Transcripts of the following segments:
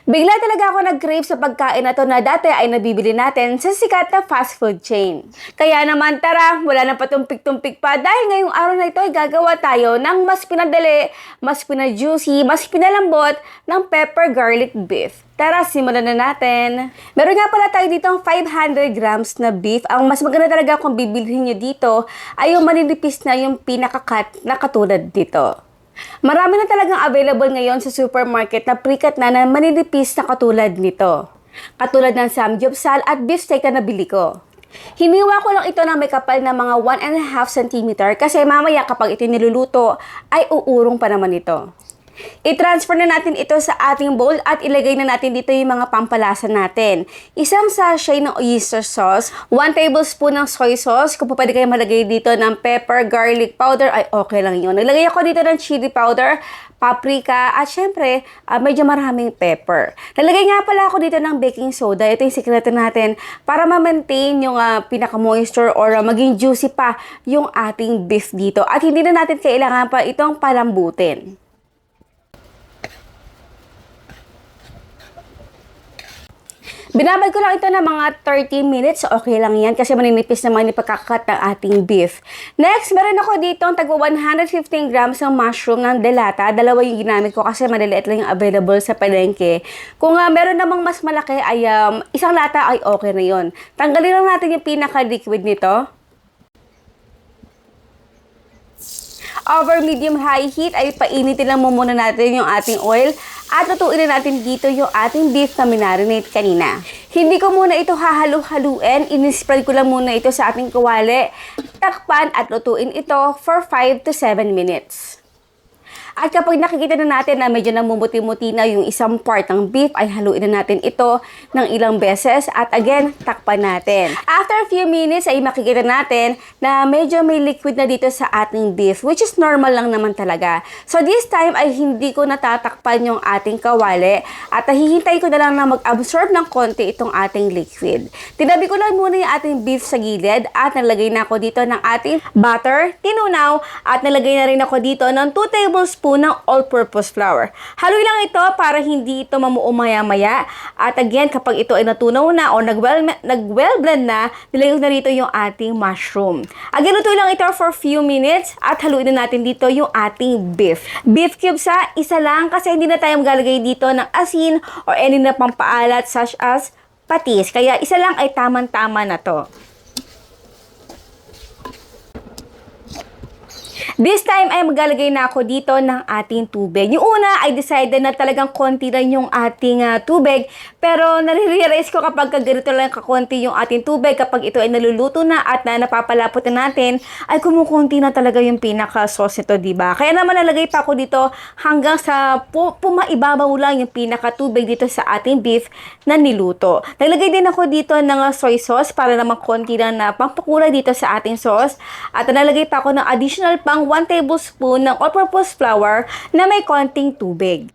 Bigla talaga ako nag-crave sa pagkain na to na dati ay nabibili natin sa sikat na fast food chain. Kaya naman tara, wala na patumpik-tumpik pa dahil ngayong araw na ito ay gagawa tayo ng mas pinadali, mas pinajuicy, mas pinalambot ng pepper garlic beef. Tara, simulan na natin. Meron nga pala tayo dito ang 500 grams na beef. Ang mas maganda talaga kung bibilhin nyo dito ay yung maninipis na yung pinaka-cut na katulad dito. Marami na talagang available ngayon sa supermarket na pre-cut na maninipis na katulad nito. Katulad ng samgyupsal at beef steak na nabili ko. Hiniwa ko lang ito ng may kapal na mga 1.5 cm kasi mamaya kapag ito niluluto ay uurong pa naman ito. I-transfer na natin ito sa ating bowl at ilagay na natin dito yung mga pampalasa natin. Isang sachet ng oyster sauce, 1 tablespoon ng soy sauce, kung pwede kayo malagay dito ng pepper, garlic powder, ay okay lang yun. Naglagay ako dito ng chili powder, paprika, at syempre, medyo maraming pepper. Nalagay nga pala ako dito ng baking soda. Ito yung sikreto natin para ma-maintain yung pinaka-moisture or maging juicy pa yung ating beef dito. At hindi na natin kailangan pa itong palambutin. Binabad ko lang ito ng mga 30 minutes. Okay lang yan kasi maninipis naman yung pagkakakat ng ating beef. Next, meron ako dito ang tagwa 115 grams ng mushroom ng delata. Dalawa yung ginamit ko kasi maliliit lang yung available sa palengke. Kung meron namang mas malaki ay isang lata ay okay na yun. Tanggalin lang natin yung pinaka-liquid nito. Over medium-high heat ay painitin lang muna natin yung ating oil at lutuin na natin dito yung ating beef na minarinate kanina. Hindi ko muna ito hahalu-haluin, inispread ko lang muna ito sa ating kawali, takpan at lutuin ito for 5 to 7 minutes. At kapag nakikita na natin na medyo namumuti-muti na yung isang part ng beef, ay haluin na natin ito ng ilang beses at again, takpan natin. After a few minutes ay makikita natin na medyo may liquid na dito sa ating beef, which is normal lang naman talaga. So this time ay hindi ko natatakpan yung ating kawali at hihintay ko na lang na mag-absorb ng konti itong ating liquid. Tinabi ko lang muna yung ating beef sa gilid at nalagay na ako dito ng ating butter, tinunaw at nalagay na rin ako dito ng 2 tablespoons ng all-purpose flour. Haluin lang ito para hindi ito mamuo maya-maya. At again, kapag ito ay natunaw na o nag-well blend na, nilagay na rito yung ating mushroom. Again, lutuin lang ito for few minutes at haluin na natin dito yung ating beef. Beef cubes isa lang kasi hindi na tayo maglalagay dito ng asin or any na pampaalat such as patis. Kaya isa lang ay tamang-tama na to. This time ay maglalagay na ako dito ng ating tubig. Yung una ay decided na talagang konti lang yung ating tubig. Pero nare-realize ko kapag ganito lang kakonti yung ating tubig, kapag ito ay naluluto na at napapalapot na natin, ay kumukunti na talaga yung pinaka-sauce nito, diba? Kaya naman nalagay pa ako dito hanggang sa pumaibabaw lang yung pinaka-tubig dito sa ating beef na niluto. Naglagay din ako dito ng soy sauce para naman konti lang na pampakulay dito sa ating sauce. At nalagay pa ako ng additional pang 1 tablespoon ng all-purpose flour na may konting tubig.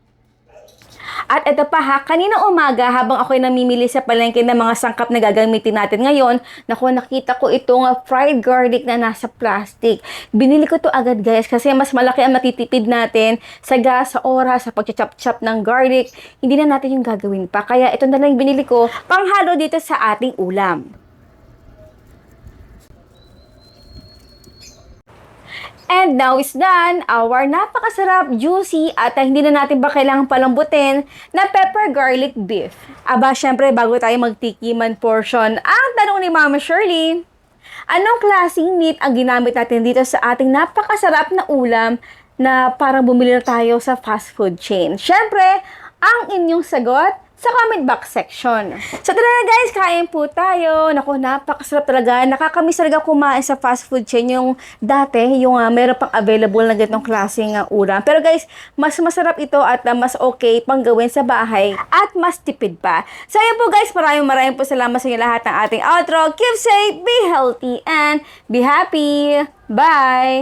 At ito pa kanina umaga habang ako'y namimili sa palengke ng mga sangkap na gagamitin natin ngayon, nakita ko itong fried garlic na nasa plastic. Binili ko to agad guys kasi mas malaki ang matitipid natin sa gas, sa oras, sa pag-chop-chop ng garlic. Hindi na natin yung gagawin pa. Kaya ito na lang binili ko panghalo dito sa ating ulam. And now is done, our napakasarap, juicy, at hindi na natin ba kailangang palambutin na pepper garlic beef. Aba, syempre, bago tayo magtikiman portion, ang tanong ni Mama Shirley, anong klaseng meat ang ginamit natin dito sa ating napakasarap na ulam na parang bumili na tayo sa fast food chain? Syempre, ang inyong sagot sa comment box section. So talaga guys, kain po tayo. Naku, napakasarap talaga. Nakakamiss talaga kumain sa fast food chain yung dati, yung meron pang available na ganitong klaseng ulam. Pero guys, mas masarap ito at mas okay pang gawin sa bahay at mas tipid pa. So ayun po guys, maraming po salamat sa inyo lahat ng ating outro. Keep safe, be healthy, and be happy. Bye!